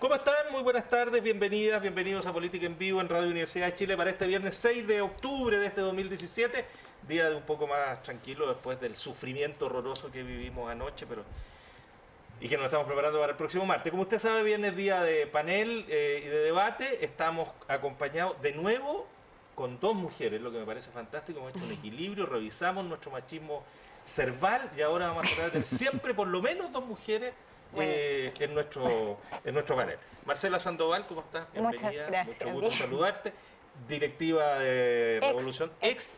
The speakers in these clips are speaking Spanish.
¿Cómo están? Muy buenas tardes, bienvenidas, bienvenidos a Política en Vivo en Radio Universidad de Chile para este viernes 6 de octubre de este 2017, día de un poco más tranquilo después del sufrimiento horroroso que vivimos anoche, y que nos estamos preparando para el próximo martes. Como usted sabe, viene el día de panel y de debate. Estamos acompañados de nuevo con dos mujeres, lo que me parece fantástico. Hemos hecho un equilibrio, revisamos nuestro machismo cerval y ahora vamos a tratar de tener siempre por lo menos dos mujeres en nuestro panel. Marcela Sandoval, ¿cómo estás? Bienvenida. Muchas gracias. Mucho gusto saludarte. Directiva de Revolución ex.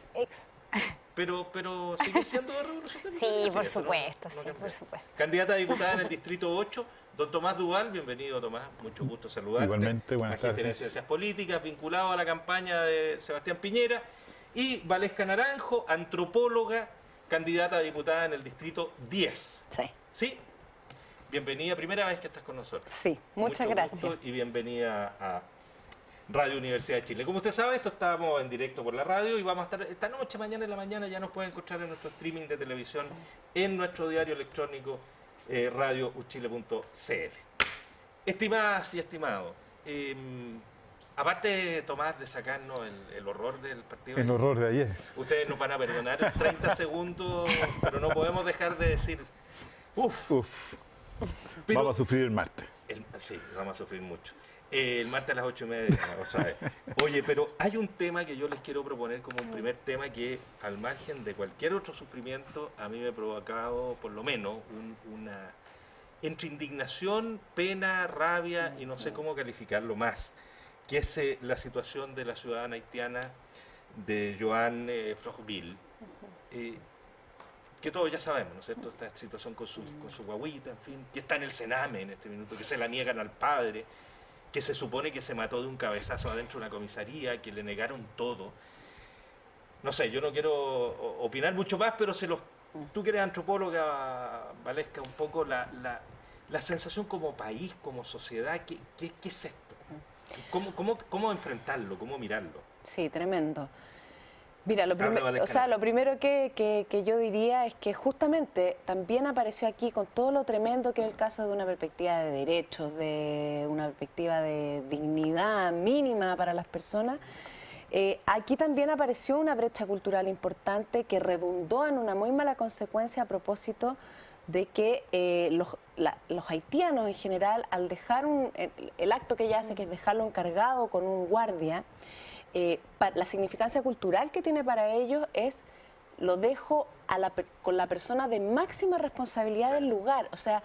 Pero sigue siendo de Revolución también. Sí, por supuesto, por supuesto. Candidata a diputada en el Distrito 8, don Tomás Duval, bienvenido Tomás, mucho gusto saludarte. Igualmente, buenas tardes. Magíster en Ciencias Políticas, vinculado a la campaña de Sebastián Piñera. Y Valesca Naranjo, antropóloga, candidata a diputada en el Distrito 10. Sí. ¿Sí? Bienvenida, primera vez que estás con nosotros. Sí, muchas gracias. Gusto y bienvenida a Radio Universidad de Chile. Como usted sabe, estamos en directo por la radio y vamos a estar esta noche, mañana en la mañana, ya nos pueden encontrar en nuestro streaming de televisión, en nuestro diario electrónico radiouchile.cl. Estimadas y estimados, aparte, Tomás, de sacarnos el horror del partido... El horror de ayer. Ustedes nos van a perdonar en 30 segundos, pero no podemos dejar de decir... Uf. Pero, vamos a sufrir el martes. Sí, vamos a sufrir mucho. El martes a las 8:30, otra vez. Oye, pero hay un tema que yo les quiero proponer como un primer tema que, al margen de cualquier otro sufrimiento, a mí me ha provocado, por lo menos, una entre indignación, pena, rabia y no sé cómo calificarlo más, que es la situación de la ciudadana haitiana de Joanne Florville. Que todos ya sabemos, ¿no es cierto? Esta situación con su guagüita, en fin, que está en el Sename en este minuto, que se la niegan al padre, que se supone que se mató de un cabezazo adentro de una comisaría, que le negaron todo. No sé, yo no quiero opinar mucho más, pero tú que eres antropóloga, Valesca, un poco la sensación como país, como sociedad, ¿qué es esto? ¿Cómo enfrentarlo? ¿Cómo mirarlo? Sí, tremendo. Mira, lo primero que yo diría es que justamente también apareció aquí con todo lo tremendo que es el caso de una perspectiva de derechos, de una perspectiva de dignidad mínima para las personas. Aquí también apareció una brecha cultural importante que redundó en una muy mala consecuencia a propósito de que los haitianos en general, al dejar el acto que ella hace, que es dejarlo encargado con un guardia, la significancia cultural que tiene para ellos es: lo dejo con la persona de máxima responsabilidad del lugar. O sea,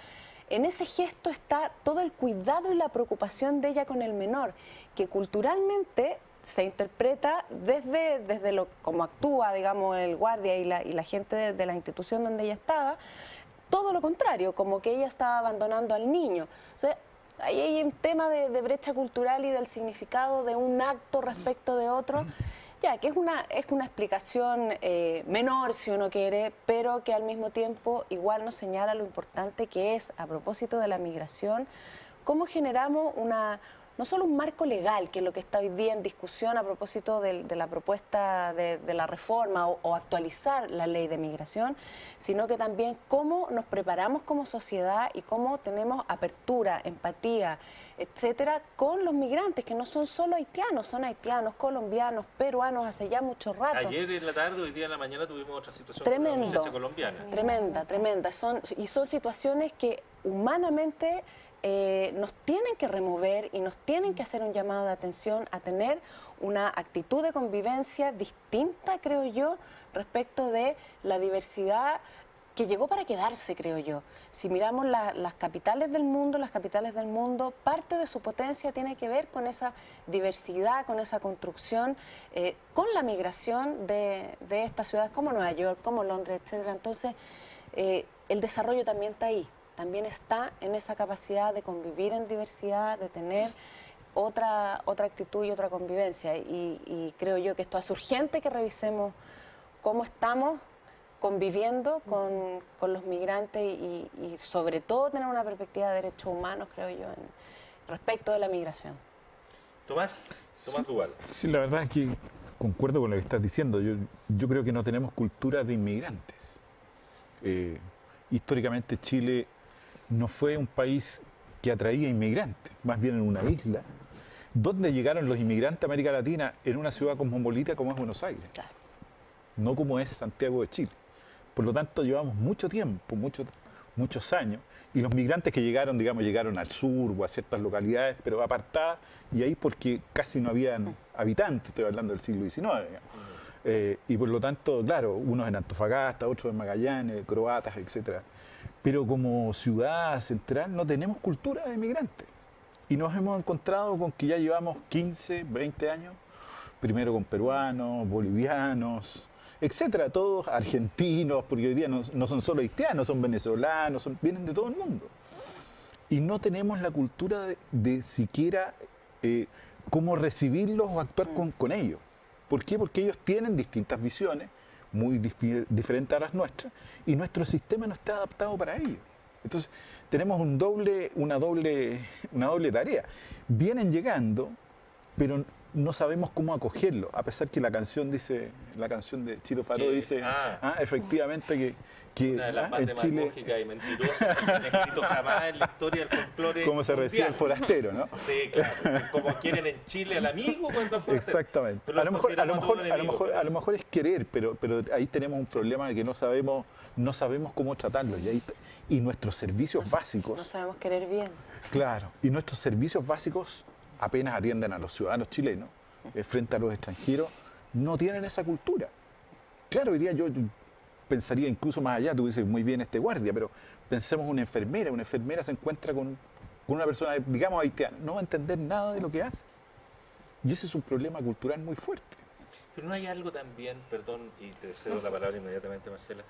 en ese gesto está todo el cuidado y la preocupación de ella con el menor, que culturalmente se interpreta desde como actúa, digamos, el guardia y la gente de la institución donde ella estaba, todo lo contrario, como que ella estaba abandonando al niño. O sea, ahí hay un tema de brecha cultural y del significado de un acto respecto de otro, ya que es una explicación menor, si uno quiere, pero que al mismo tiempo igual nos señala lo importante que es, a propósito de la migración, cómo generamos no solo un marco legal, que es lo que está hoy día en discusión a propósito de la propuesta de la reforma o actualizar la ley de migración, sino que también cómo nos preparamos como sociedad y cómo tenemos apertura, empatía, etcétera, con los migrantes, que no son solo haitianos, son haitianos, colombianos, peruanos, hace ya mucho rato. Ayer en la tarde, hoy día en la mañana tuvimos otra situación tremendo, con una muchacha colombiana. Tremenda. Son situaciones que humanamente nos tienen que remover y nos tienen que hacer un llamado de atención a tener una actitud de convivencia distinta, creo yo, respecto de la diversidad que llegó para quedarse, creo yo. Si miramos las capitales del mundo, parte de su potencia tiene que ver con esa diversidad, con esa construcción, con la migración de estas ciudades como Nueva York, como Londres, etcétera. Entonces, el desarrollo también está ahí. También está en esa capacidad de convivir en diversidad, de tener otra actitud y otra convivencia. Y creo yo que esto es urgente que revisemos cómo estamos conviviendo con los migrantes y sobre todo tener una perspectiva de derechos humanos, creo yo, respecto de la migración. Tomás Duval. Sí, la verdad es que concuerdo con lo que estás diciendo. Yo creo que no tenemos cultura de inmigrantes. Históricamente Chile no fue un país que atraía inmigrantes, más bien en una isla. ¿Dónde llegaron los inmigrantes a América Latina? En una ciudad cosmopolita como es Buenos Aires, Claro. no como es Santiago de Chile. Por lo tanto, llevamos mucho tiempo, muchos años, y los migrantes que llegaron, digamos, llegaron al sur o a ciertas localidades, pero apartadas, y ahí porque casi no habían habitantes, estoy hablando del siglo XIX, digamos. Y por lo tanto, claro, unos en Antofagasta, otros en Magallanes, croatas, etcétera. Pero como ciudad central no tenemos cultura de migrantes. Y nos hemos encontrado con que ya llevamos 15, 20 años, primero con peruanos, bolivianos, etcétera, todos argentinos, porque hoy día no son solo haitianos, son venezolanos, vienen de todo el mundo. Y no tenemos la cultura de siquiera cómo recibirlos o actuar con ellos. ¿Por qué? Porque ellos tienen distintas visiones, muy diferentes a las nuestras, y nuestro sistema no está adaptado para ellos. Entonces, tenemos una doble tarea. Vienen llegando, pero no sabemos cómo acogerlo, a pesar que la canción de Chito Faró dice efectivamente que una de las más en Chile, demagógicas y mentirosas que se han escrito jamás en la historia del folclore cómo se mundial. recibe el forastero, ¿no? Sí, claro, como quieren en Chile al amigo cuando fue Exactamente. pero A lo mejor es querer, pero ahí tenemos un problema de que no sabemos cómo tratarlo, y nuestros servicios básicos. No sabemos querer bien. Claro, y nuestros servicios básicos apenas atienden a los ciudadanos chilenos frente a los extranjeros, no tienen esa cultura. Claro, hoy día yo pensaría incluso más allá, tú dices muy bien guardia, pero pensemos una enfermera se encuentra con una persona, digamos haitiana, no va a entender nada de lo que hace. Y ese es un problema cultural muy fuerte. Pero no hay algo también, perdón, y te cedo la palabra inmediatamente, Marcela,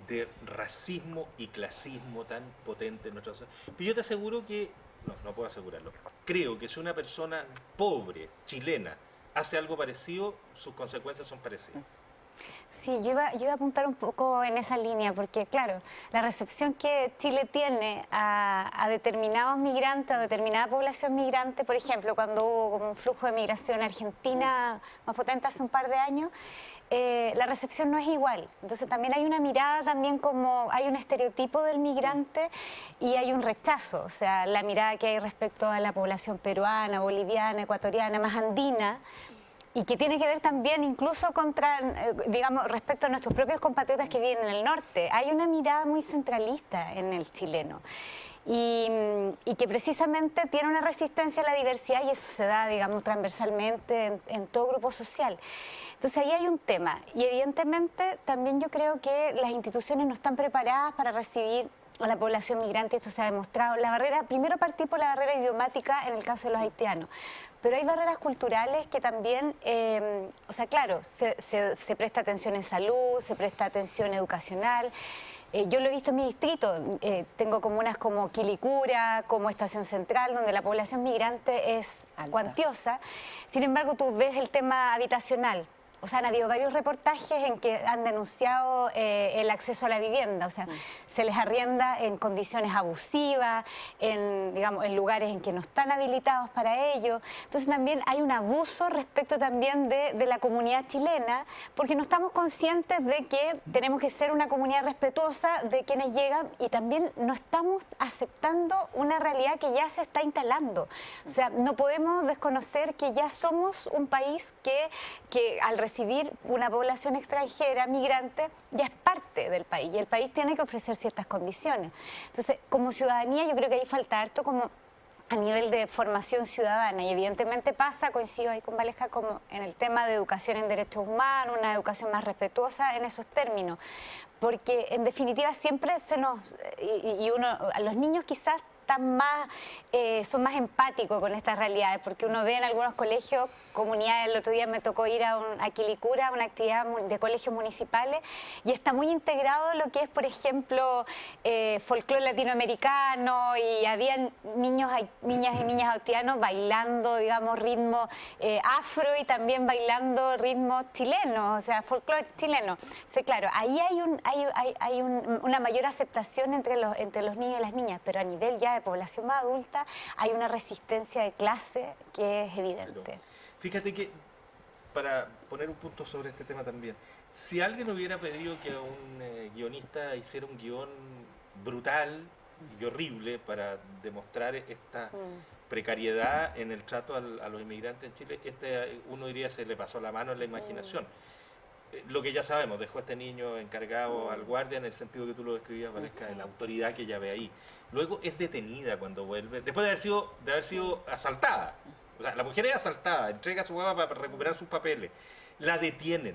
de racismo y clasismo tan potente en nuestra sociedad. Pero yo te aseguro que, no puedo asegurarlo, creo que si una persona pobre, chilena, hace algo parecido, sus consecuencias son parecidas. Sí, yo iba a apuntar un poco en esa línea, porque claro, la recepción que Chile tiene a determinados migrantes, a determinada población migrante, por ejemplo, cuando hubo como un flujo de migración argentina más potente hace un par de años, la recepción no es igual. Entonces también hay una mirada, también como hay un estereotipo del migrante y hay un rechazo, o sea, la mirada que hay respecto a la población peruana, boliviana, ecuatoriana, más andina, y que tiene que ver también incluso digamos, respecto a nuestros propios compatriotas que viven en el norte. Hay una mirada muy centralista en el chileno y que precisamente tiene una resistencia a la diversidad, y eso se da, digamos, transversalmente en todo grupo social. Entonces ahí hay un tema, y evidentemente también yo creo que las instituciones no están preparadas para recibir a la población migrante, esto se ha demostrado. Primero partí por la barrera idiomática en el caso de los haitianos, pero hay barreras culturales que también, o sea, claro, se presta atención en salud, se presta atención educacional. Yo lo he visto en mi distrito, tengo comunas como Quilicura, como Estación Central, donde la población migrante es cuantiosa. Sin embargo, tú ves el tema habitacional. O sea, han habido varios reportajes en que han denunciado el acceso a la vivienda, o sea, se les arrienda en condiciones abusivas, digamos, en lugares en que no están habilitados para ello. Entonces también hay un abuso respecto también de la comunidad chilena, porque no estamos conscientes de que tenemos que ser una comunidad respetuosa de quienes llegan, y también no estamos aceptando una realidad que ya se está instalando. O sea, no podemos desconocer que ya somos un país que al recibir una población extranjera, migrante, ya es parte del país, y el país tiene que ofrecer ciertas condiciones. Entonces, como ciudadanía, yo creo que ahí falta harto como a nivel de formación ciudadana, y evidentemente coincido ahí con Valesca, como en el tema de educación en derechos humanos, una educación más respetuosa en esos términos, porque en definitiva siempre a los niños quizás son más empáticos con estas realidades, porque uno ve en algunos colegios, comunidades, el otro día me tocó ir a Quilicura, una actividad de colegios municipales, y está muy integrado lo que es, por ejemplo, folclore latinoamericano, y había niñas y niñas haitianos bailando, digamos, ritmo afro, y también bailando ritmos chilenos, o sea, folclore chileno. Entonces, claro, ahí hay una mayor aceptación entre los niños y las niñas, pero a nivel ya de población más adulta hay una resistencia de clase que es evidente. Pero, fíjate que, para poner un punto sobre este tema también, si alguien hubiera pedido que a un guionista hiciera un guión brutal, y horrible para demostrar esta precariedad en el trato a los inmigrantes en Chile. Uno diría se le pasó la mano en la imaginación. Lo que ya sabemos, dejó a este niño encargado al guardia, en el sentido que tú lo describías, Valesca, de la autoridad que ella ve ahí. Luego es detenida cuando vuelve, después de haber sido asaltada. O sea, la mujer es asaltada, entrega a su mamá para recuperar sus papeles. La detienen,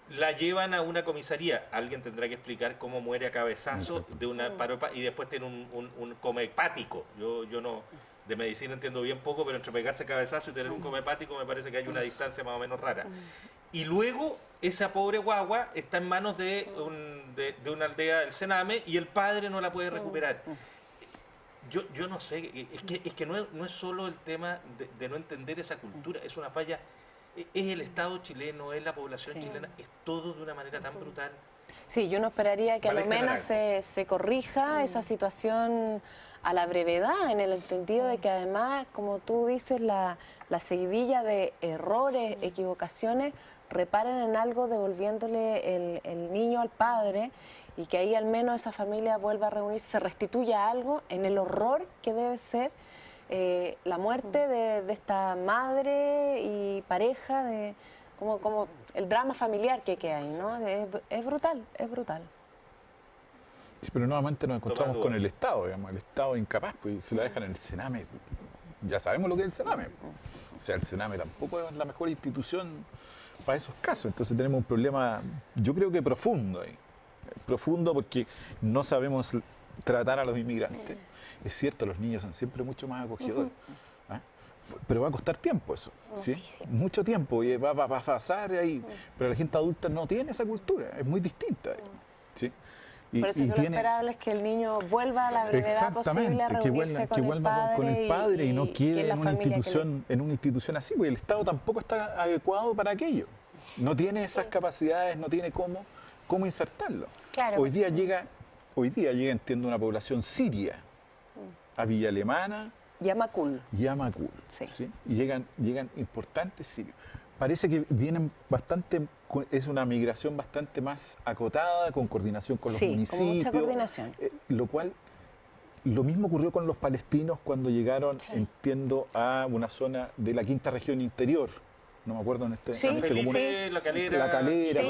la llevan a una comisaría. Alguien tendrá que explicar cómo muere a cabezazo de una paro, y después tiene un coma hepático. Yo no, de medicina entiendo bien poco, pero entre pegarse cabezazo y tener un coma hepático me parece que hay una distancia más o menos rara. Y luego esa pobre guagua está en manos de una aldea del Sename y el padre no la puede recuperar. Yo no sé, es que no es solo el tema de no entender esa cultura, es una falla, es el Estado chileno, es la población chilena, es todo de una manera tan brutal. Sí, yo no esperaría que a lo menos se corrija esa situación a la brevedad, en el entendido de que además, como tú dices, la seguidilla de errores, equivocaciones, reparen en algo devolviéndole el niño al padre, y que ahí al menos esa familia vuelva a reunirse, se restituya algo en el horror que debe ser la muerte de esta madre y pareja, de como el drama familiar que hay, ¿no? Es brutal, es brutal. Sí, pero nuevamente nos encontramos con el Estado, digamos, el Estado incapaz, pues se la dejan en el Sename. Ya sabemos lo que es el Sename. O sea, el Sename tampoco es la mejor institución para esos casos. Entonces tenemos un problema, yo creo que profundo ahí. Profundo porque no sabemos tratar a los inmigrantes. Es cierto, los niños son siempre mucho más acogedores. ¿Ah? Pero va a costar tiempo eso, ¿sí? Mucho tiempo, y va a pasar ahí. Pero la gente adulta no tiene esa cultura, es muy distinta, ¿sí? Por eso que lo esperable es que el niño vuelva a la brevedad posible a reunirse con el padre y no quede en una institución así, porque el Estado tampoco está adecuado para aquello. No tiene esas capacidades, no tiene cómo insertarlo. Claro. Hoy día llega, entiendo, una población siria a Villa Alemana y a Macul. ¿sí? Y llegan importantes sirios. Parece que vienen es una migración bastante más acotada, con coordinación con los municipios. Con mucha coordinación. Lo mismo ocurrió con los palestinos cuando llegaron, entiendo, a una zona de la quinta región interior. No me acuerdo en este comuna. La Calera,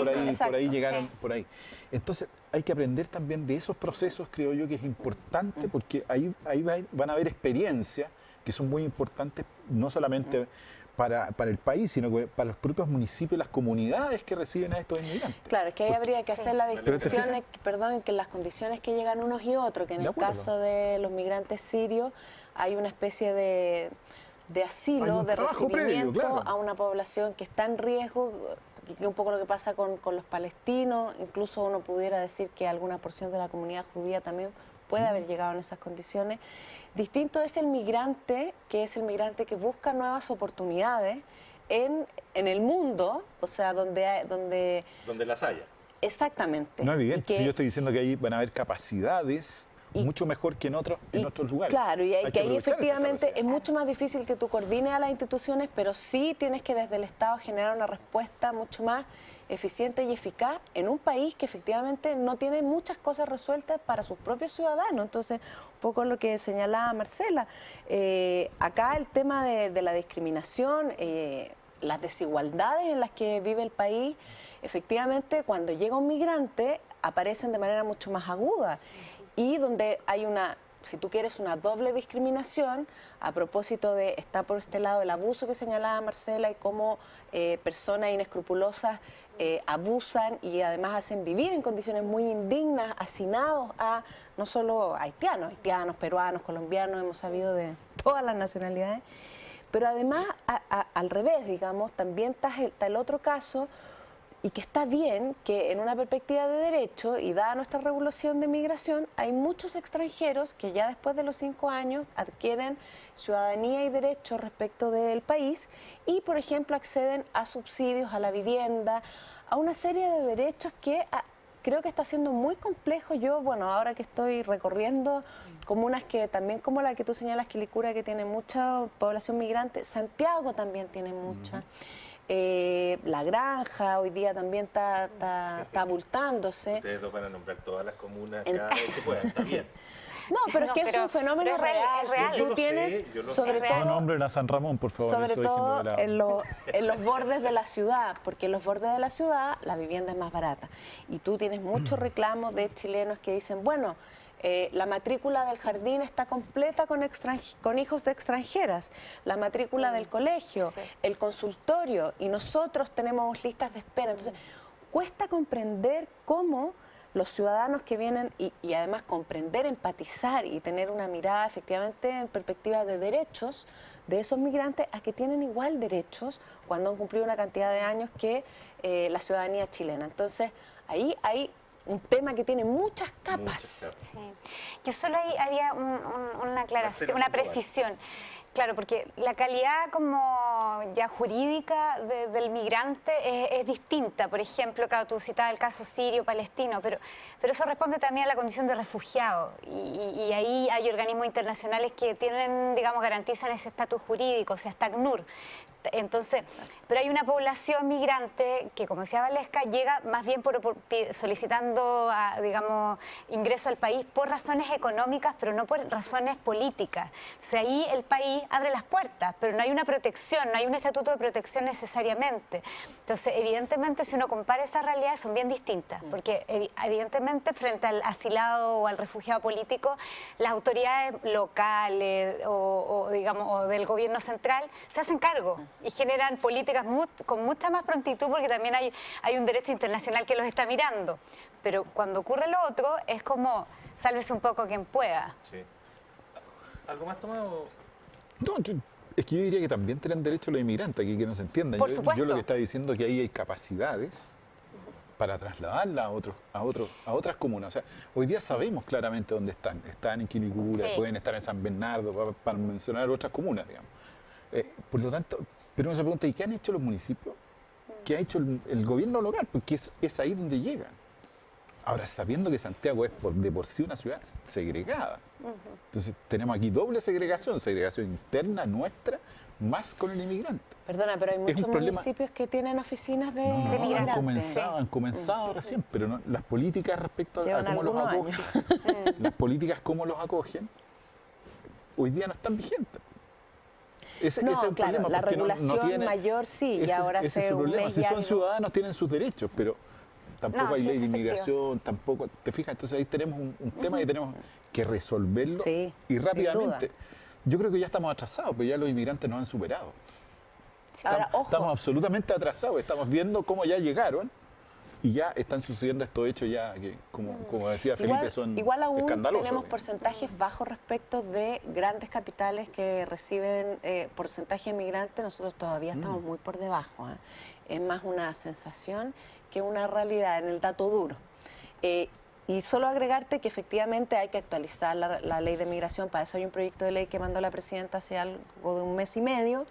por ahí llegaron, por ahí. Entonces hay que aprender también de esos procesos, creo yo que es importante, porque ahí van a haber experiencias que son muy importantes, no solamente para el país, sino que para los propios municipios, las comunidades que reciben a estos inmigrantes. Claro, es que ahí habría que hacer la distinción, que las condiciones que llegan unos y otros, que en el caso de los migrantes sirios hay una especie de asilo, de recibimiento a una población que está en riesgo, que es un poco lo que pasa con los palestinos. Incluso uno pudiera decir que alguna porción de la comunidad judía también puede haber llegado en esas condiciones. Distinto es el migrante, que es el migrante que busca nuevas oportunidades en el mundo, o sea, donde las haya. Exactamente. No es evidente, si yo estoy diciendo que ahí van a haber capacidades mucho mejor que en otros lugares. Claro, y que ahí efectivamente es mucho más difícil que tú coordines a las instituciones, pero sí tienes que desde el Estado generar una respuesta mucho más eficiente y eficaz en un país que efectivamente no tiene muchas cosas resueltas para sus propios ciudadanos. Entonces, un poco lo que señalaba Marcela, acá el tema de la discriminación, las desigualdades en las que vive el país, efectivamente cuando llega un migrante aparecen de manera mucho más aguda. Y donde hay si tú quieres, una doble discriminación a propósito de, está por este lado el abuso que señalaba Marcela y cómo personas inescrupulosas abusan y además hacen vivir en condiciones muy indignas, hacinados a no solo haitianos, peruanos, colombianos, hemos sabido de todas las nacionalidades, pero además al revés, digamos, también está el otro caso. Y que está bien que en una perspectiva de derecho y dada nuestra regulación de migración, hay muchos extranjeros que ya después de los 5 años adquieren ciudadanía y derechos respecto del país y, por ejemplo, acceden a subsidios, a la vivienda, a una serie de derechos que creo que está siendo muy complejo. Yo, ahora que estoy recorriendo comunas que también como la que tú señalas, Quilicura, que tiene mucha población migrante, Santiago también tiene mucha. La Granja hoy día también está abultándose. Ustedes dos van a nombrar todas las comunas cada vez que puedan, está bien. No, pero es que es un fenómeno pero real. es real. Yo Tú lo tienes, sé, yo lo sobre sé. todo, No nombren a San Ramón, por favor. sobre eso todo déjenlo de lado. en los bordes de la ciudad, porque en los bordes de la ciudad la vivienda es más barata. Y tú tienes muchos reclamos de chilenos que dicen, bueno, la matrícula del jardín está completa con hijos de extranjeras, la matrícula del colegio, sí. el consultorio, y nosotros tenemos listas de espera. Entonces, cuesta comprender cómo los ciudadanos que vienen y además comprender, empatizar y tener una mirada efectivamente en perspectiva de derechos de esos migrantes a que tienen igual derechos cuando han cumplido una cantidad de años que la ciudadanía chilena. Entonces, ahí hay un tema que tiene muchas capas. Sí. Yo solo ahí haría una aclaración, una precisión. Claro, porque la calidad como ya jurídica del migrante es distinta. Por ejemplo, claro, tú citabas el caso sirio-palestino, pero eso responde también a la condición de refugiado. Y ahí hay organismos internacionales que tienen, digamos, garantizan ese estatus jurídico, o sea, está ACNUR. Entonces, pero hay una población migrante que, como decía Valesca, llega más bien solicitando, digamos, ingreso al país por razones económicas, pero no por razones políticas. O sea, ahí el país abre las puertas, pero no hay una protección, no hay un estatuto de protección necesariamente. Entonces, evidentemente, si uno compara esas realidades, son bien distintas, porque evidentemente frente al asilado o al refugiado político, las autoridades locales o del gobierno central se hacen cargo y generan políticas con mucha más prontitud, porque también hay un derecho internacional que los está mirando. Pero cuando ocurre lo otro, es como sálvese un poco quien pueda. Sí. ¿Algo más, Tomás? No, es que yo diría que también tienen derecho los inmigrantes, aquí que no se entiendan. Por Yo supuesto. lo que estaba diciendo es que ahí hay capacidades para trasladarla a otras comunas. O sea, hoy día sabemos claramente dónde están. Están en Quilicura, Sí. pueden estar en San Bernardo, para mencionar otras comunas, digamos. Por lo tanto, pero uno se pregunta, ¿y qué han hecho los municipios? ¿Qué ha hecho el gobierno local? Porque es ahí donde llegan. Ahora, sabiendo que Santiago es de por sí una ciudad segregada. Entonces, tenemos aquí doble segregación interna nuestra, más con el inmigrante. Perdona, pero hay Es un muchos problema. municipios que tienen oficinas de No, migrantes. han comenzado recién, pero las políticas respecto a Llevan cómo los algunos acogen, las políticas cómo los acogen, hoy día no están vigentes. Ese No, es el claro, problema, la porque regulación mayor sí, y ahora ese es hace su un problema. mes Si ya son no. ciudadanos tienen sus derechos, pero tampoco No, hay sí, ley es de efectivo. inmigración, tampoco, ¿te fijas? Entonces ahí tenemos un tema que tenemos que resolverlo Sí, y sin rápidamente. duda. Yo creo que ya estamos atrasados, pero ya los inmigrantes nos han superado. Ahora, ojo. Estamos absolutamente atrasados, estamos viendo cómo ya llegaron y ya están sucediendo estos hechos ya que, como decía Felipe, son igual aún escandalosos. tenemos digamos. porcentajes bajos respecto de grandes capitales que reciben porcentaje de migrantes. Nosotros todavía estamos muy por debajo. Es más una sensación que una realidad en el dato duro. Y solo agregarte que efectivamente hay que actualizar la ley de migración. Para eso hay un proyecto de ley que mandó la presidenta hace algo de un mes y medio,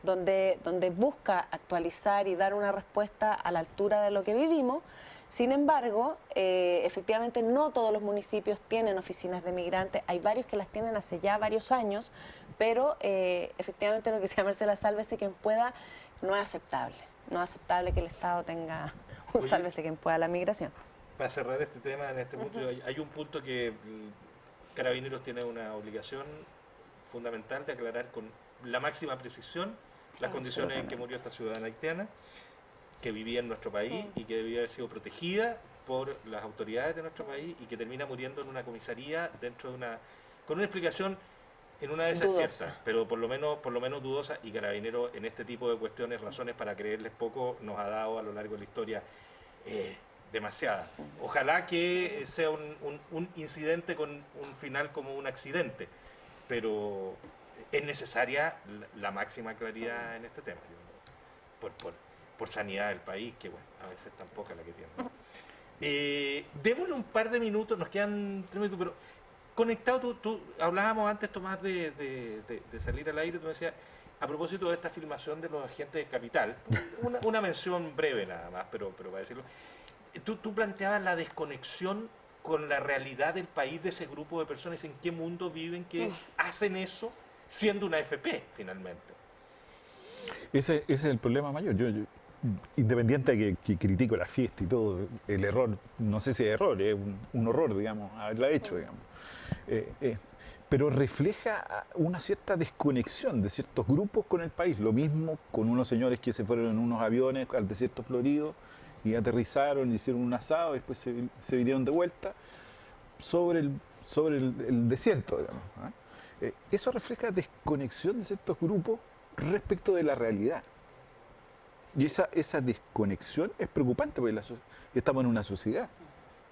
donde busca actualizar y dar una respuesta a la altura de lo que vivimos. Sin embargo, efectivamente no todos los municipios tienen oficinas de migrantes. Hay varios que las tienen hace ya varios años, pero efectivamente lo que decía Marcela, sálvese quien pueda, no es aceptable. No es aceptable que el Estado tenga un Oye, sálvese quien pueda la migración. Para cerrar este tema, en este punto, hay un punto que Carabineros tiene una obligación fundamental de aclarar con la máxima precisión las condiciones en que murió esta ciudadana haitiana, que vivía en nuestro país y que debía haber sido protegida por las autoridades de nuestro país y que termina muriendo en una comisaría con una explicación en una de esas Dudosa. ciertas, pero por lo menos dudosa, y Carabineros en este tipo de cuestiones, razones para creerles poco, nos ha dado a lo largo de la historia demasiada. Ojalá que sea un incidente con un final como un accidente, pero es necesaria la máxima claridad en este tema, por sanidad del país, que bueno, a veces tan poca la que tiene. Démosle un par de minutos, nos quedan 3 minutos, pero conectado, tú hablábamos antes, Tomás, de salir al aire, tú me decías, a propósito de esta filmación de los agentes de Capital, una mención breve nada más, pero para decirlo, tú planteabas la desconexión con la realidad del país de ese grupo de personas, en qué mundo viven, que hacen eso siendo una AFP finalmente. Ese es el problema mayor. Yo, independiente de que critico la fiesta y todo, el error, no sé si es error, es un horror, digamos, haberla hecho, digamos. pero refleja una cierta desconexión de ciertos grupos con el país. Lo mismo con unos señores que se fueron en unos aviones al desierto florido y aterrizaron, hicieron un asado y después se vinieron de vuelta sobre el desierto, digamos. Eso refleja desconexión de ciertos grupos respecto de la realidad. Y esa desconexión es preocupante porque estamos en una sociedad.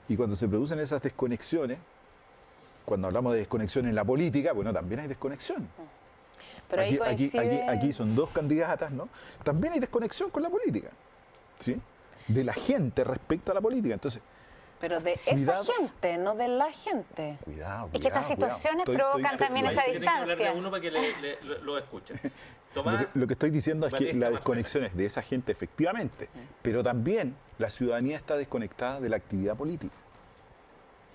Y cuando se producen esas desconexiones, cuando hablamos de desconexión en la política, bueno, también hay desconexión. Pero ahí aquí son dos candidatas, ¿no? También hay desconexión con la política, ¿sí? De la gente respecto a la política. Entonces, pero de esa gente, no de la gente. Cuidado. Es que estas situaciones provocan también esa distancia. Que uno para que lo escuche. Tomás, lo que estoy diciendo es que Valesca, la desconexión es de esa gente, efectivamente, pero también la ciudadanía está desconectada de la actividad política.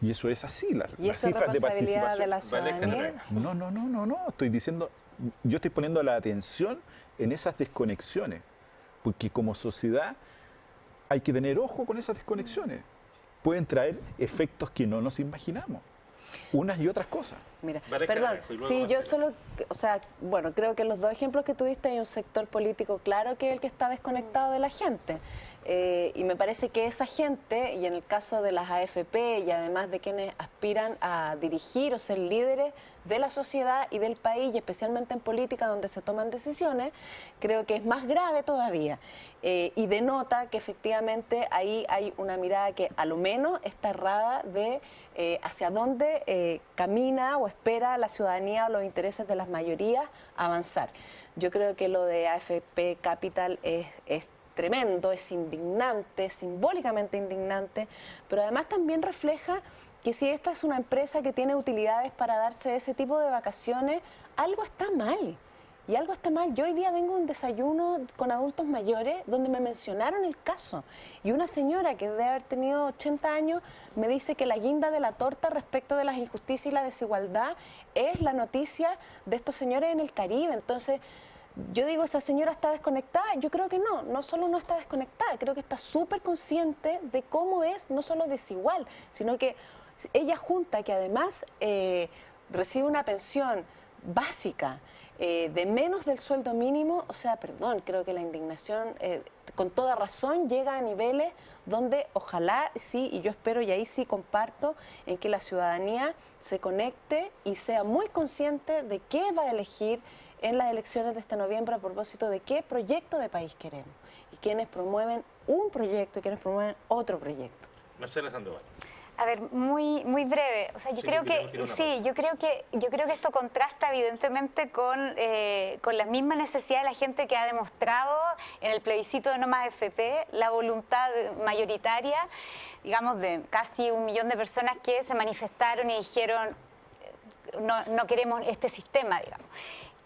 Y eso es así, las cifras de participación. ¿De la ciudadanía? No, estoy diciendo, yo estoy poniendo la atención en esas desconexiones, porque como sociedad hay que tener ojo con esas desconexiones. Pueden traer efectos que no nos imaginamos, unas y otras cosas. Mira, perdón, sí, yo solo, o sea, bueno, creo que en los dos ejemplos que tuviste hay un sector político claro que es el que está desconectado de la gente. Y me parece que esa gente, y en el caso de las AFP y además de quienes aspiran a dirigir o ser líderes de la sociedad y del país, y especialmente en política donde se toman decisiones, creo que es más grave todavía. Y denota que efectivamente ahí hay una mirada que a lo menos está errada de hacia dónde camina o espera la ciudadanía o los intereses de las mayorías avanzar. Yo creo que lo de AFP Capital es tremendo, es indignante, simbólicamente indignante, pero además también refleja que si esta es una empresa que tiene utilidades para darse ese tipo de vacaciones, algo está mal. Y algo está mal. Yo hoy día vengo a un desayuno con adultos mayores donde me mencionaron el caso. Y una señora que debe haber tenido 80 años me dice que la guinda de la torta respecto de las injusticias y la desigualdad es la noticia de estos señores en el Caribe. Entonces, yo digo, ¿esa señora está desconectada? Yo creo que no solo no está desconectada, creo que está súper consciente de cómo es no solo desigual, sino que ella junta que además recibe una pensión básica de menos del sueldo mínimo, o sea, perdón, creo que la indignación con toda razón llega a niveles donde ojalá sí, y yo espero y ahí sí comparto, en que la ciudadanía se conecte y sea muy consciente de qué va a elegir en las elecciones de este noviembre a propósito de qué proyecto de país queremos y quienes promueven un proyecto y quienes promueven otro proyecto. Marcela Sandoval. A ver, muy breve. O sea, yo creo que esto contrasta evidentemente con las mismas necesidades de la gente que ha demostrado en el plebiscito de No Más FP la voluntad mayoritaria, digamos, de casi 1 millón de personas que se manifestaron y dijeron no queremos este sistema, digamos.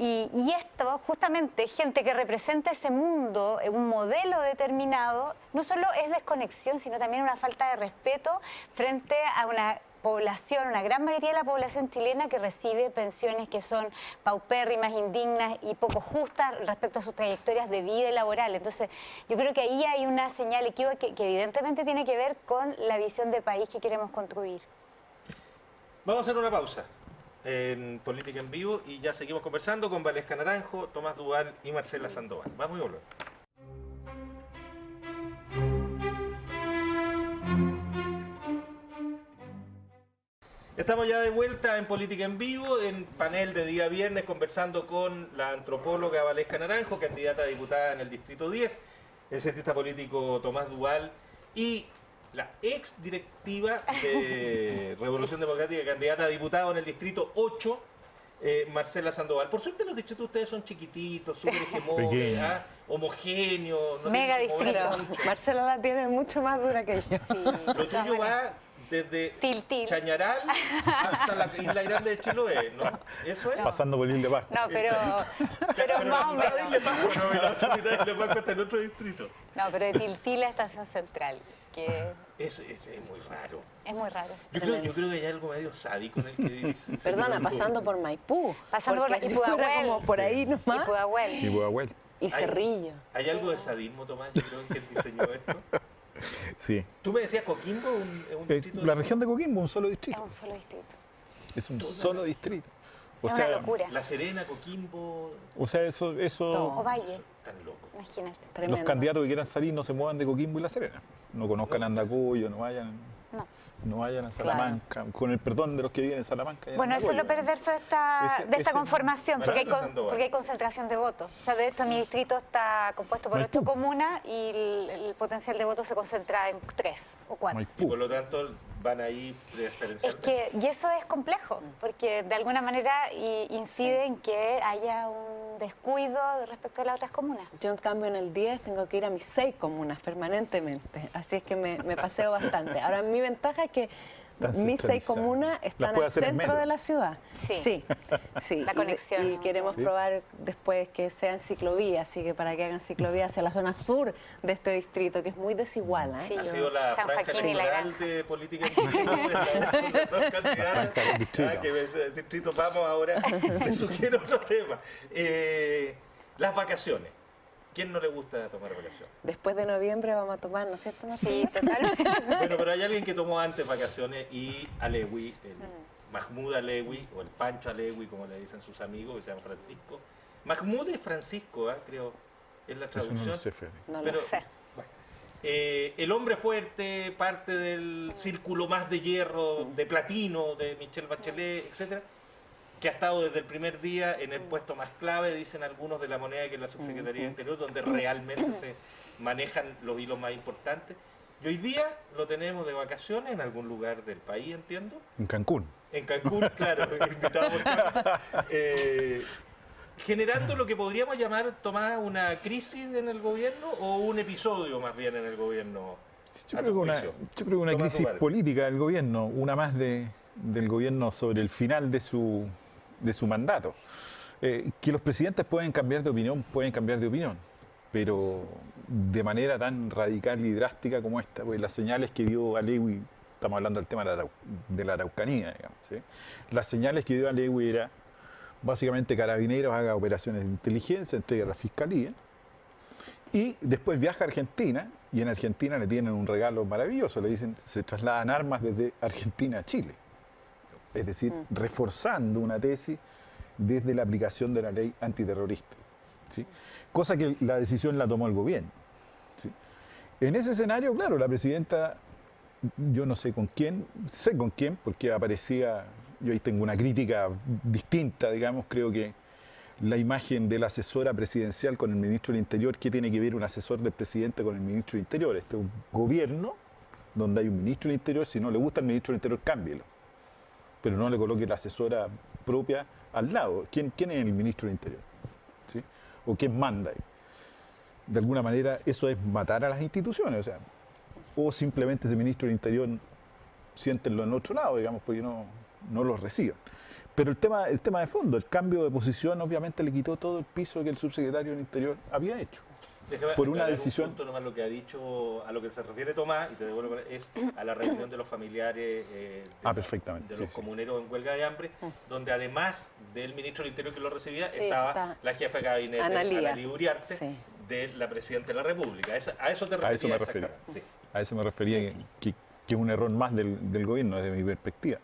Y esto, justamente, gente que representa ese mundo, un modelo determinado, no solo es desconexión, sino también una falta de respeto frente a una población, una gran mayoría de la población chilena que recibe pensiones que son paupérrimas, indignas y poco justas respecto a sus trayectorias de vida y laboral. Entonces, yo creo que ahí hay una señal equívoca que evidentemente tiene que ver con la visión de país que queremos construir. Vamos a hacer una pausa en Política en Vivo y ya seguimos conversando con Valesca Naranjo, Tomás Duval y Marcela Sandoval. Vamos y volvemos. Estamos ya de vuelta en Política en Vivo, en panel de día viernes, conversando con la antropóloga Valesca Naranjo, candidata a diputada en el Distrito 10, el cientista político Tomás Duval y la ex directiva de Revolución Democrática, candidata a diputado en el Distrito 8, Marcela Sandoval. Por suerte los distritos de ustedes son chiquititos, súper hegemónicos, homogéneos. No mega distrito. Marcela la tiene mucho más dura que yo. Sí, lo tuyo va desde Chañaral hasta la Isla Grande de Chiloé, ¿no? ¿Eso es? Pasando por Isla Pascua. No, pero más o menos. La mitad de Isla Pascua, no, la otra mitad de Isla Pascua está en otro distrito. No, pero de Tiltil a Estación Central. Que es muy raro. Es muy raro. Yo creo que hay algo medio sádico en el que... Perdona, pasando por Maipú. Pasando por Maipú, como por ahí nomás. Y Pudahuel. Y Cerrillo. ¿Hay algo de sadismo, Tomás? Yo creo que diseñó esto. Sí. ¿Tú me decías Coquimbo? ¿Un distrito? La región de Coquimbo, un solo distrito. Es un solo distrito. Es un solo distrito. Es una locura. La Serena, Coquimbo... O sea, eso O Valle. Tan loco. Imagínate. Tremendo. los candidatos que quieran salir no se muevan de Coquimbo y La Serena. No conozcan Andacollo, no vayan a Salamanca, con el perdón de los que viven en Salamanca. Bueno, eso es lo perverso de esta conformación, porque Sandoval. hay concentración de votos. O sea, de hecho, mi distrito está compuesto por 8 comunas y el potencial de votos se concentra en 3 o 4. Y por lo tanto van ahí preferencialmente. Y eso es complejo, porque de alguna manera incide en que haya un descuido respecto a las otras comunas. Yo, en cambio, en el 10 tengo que ir a mis 6 comunas permanentemente, así es que me paseo bastante. Ahora, mi ventaja es que mis 6 comunas están al centro de la ciudad. Sí. Sí. La conexión. Y queremos probar después que sean ciclovías, así que para que hagan ciclovías hacia la zona sur de este distrito, que es muy desigual. Sí. Ha sido la San franja Joaquín y la electoral Granja. de política de las dos candidatas. Que ves, distrito, vamos ahora, le sugiero otro tema. Las vacaciones. ¿Quién no le gusta tomar vacaciones? Después de noviembre vamos a tomar, ¿no es cierto, Marcelo? Sí, totalmente. Bueno, pero hay alguien que tomó antes vacaciones y Alewi, el Mahmoud Alewi, o el Pancho Alewi, como le dicen sus amigos, que se llama Francisco. Mahmoud es Francisco, creo, es la Eso traducción. no lo sé, Fede. No Pero, lo sé. bueno, el hombre fuerte, parte del círculo más de hierro, de platino, de Michelle Bachelet, etcétera, que ha estado desde el primer día en el puesto más clave, dicen algunos, de la moneda, que es la Subsecretaría de Interior, donde realmente se manejan los hilos más importantes. Y hoy día lo tenemos de vacaciones en algún lugar del país, entiendo. En Cancún. En Cancún, claro, invitado por Carlos. Generando lo que podríamos llamar, Tomás, una crisis en el gobierno o un episodio más bien en el gobierno. Yo creo que una crisis política del gobierno, una más del gobierno sobre el final de su mandato. Que los presidentes pueden cambiar de opinión, pero de manera tan radical y drástica como esta, porque las señales que dio Alewi, estamos hablando del tema de la Araucanía, digamos, ¿sí? Las señales que dio Alewi era básicamente Carabineros haga operaciones de inteligencia, entrega a la Fiscalía, y después viaja a Argentina, y en Argentina le tienen un regalo maravilloso, le dicen se trasladan armas desde Argentina a Chile. Es decir, reforzando una tesis desde la aplicación de la ley antiterrorista, ¿sí? Cosa que la decisión la tomó el gobierno, ¿sí? En ese escenario, claro, la presidenta, yo no sé con quién, porque aparecía, yo ahí tengo una crítica distinta, digamos, creo que la imagen de la asesora presidencial con el ministro del Interior, ¿qué tiene que ver un asesor del presidente con el ministro del Interior? Este es un gobierno donde hay un ministro del Interior, si no le gusta el ministro del Interior, cámbielo. Pero no le coloque la asesora propia al lado. ¿Quién es el ministro del Interior? ¿Sí? ¿O quién manda ahí? De alguna manera eso es matar a las instituciones, o simplemente ese ministro del Interior siéntenlo en otro lado, digamos, porque no los reciban. Pero el tema de fondo, el cambio de posición, obviamente le quitó todo el piso que el subsecretario del Interior había hecho. Déjame por una decisión. Un punto nomás lo que ha dicho, a lo que se refiere Tomás, y te devuelvo, es a la reunión de los familiares perfectamente, de los comuneros en huelga de hambre, donde además del ministro del Interior que lo recibía, estaba la jefa de gabinete, Analí Uriarte, de la Presidenta de la República. ¿A eso te referías? A eso me refería. Sí. A eso me refería, que es un error más del gobierno desde mi perspectiva.